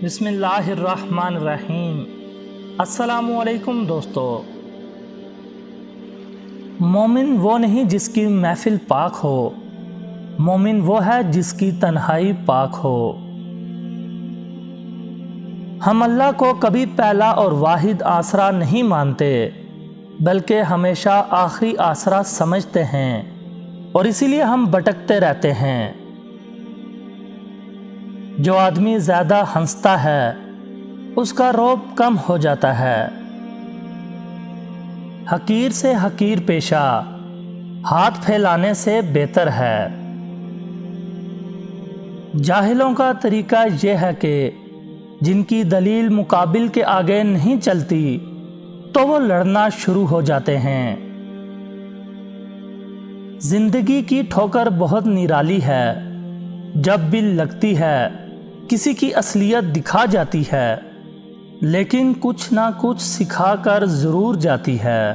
بسم اللہ الرحمن الرحیم۔ السلام علیکم دوستو۔ مومن وہ نہیں جس کی محفل پاک ہو، مومن وہ ہے جس کی تنہائی پاک ہو۔ ہم اللہ کو کبھی پہلا اور واحد آسرا نہیں مانتے، بلکہ ہمیشہ آخری آسرا سمجھتے ہیں، اور اسی لیے ہم بھٹکتے رہتے ہیں۔ جو آدمی زیادہ ہنستا ہے اس کا رعب کم ہو جاتا ہے۔ حقیر سے حقیر پیشہ ہاتھ پھیلانے سے بہتر ہے۔ جاہلوں کا طریقہ یہ ہے کہ جن کی دلیل مقابل کے آگے نہیں چلتی تو وہ لڑنا شروع ہو جاتے ہیں۔ زندگی کی ٹھوکر بہت نرالی ہے، جب بھی لگتی ہے کسی کی اصلیت دکھا جاتی ہے، لیکن کچھ نہ کچھ سکھا کر ضرور جاتی ہے۔